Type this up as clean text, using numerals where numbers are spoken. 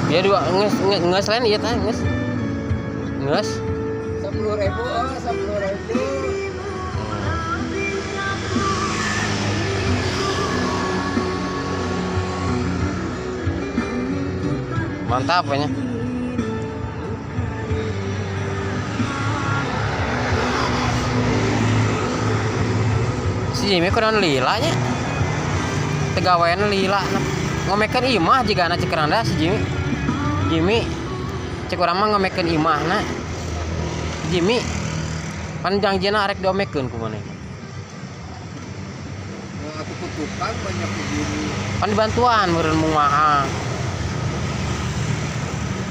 Ya dua nges lain iya tah nges. Nges. 10.000 oh 10.000. Mantap kayaknya. Si Jimmy kurang lila nya. Tegawean lila ngomekeun imah jika anak cek randa si Jimmy cek urang mah ngomekeun imahna Jimmy pan jangjina arek diomekeun ku maneh Atuh kutukan banyak begini. pan bantuan meureun mumaha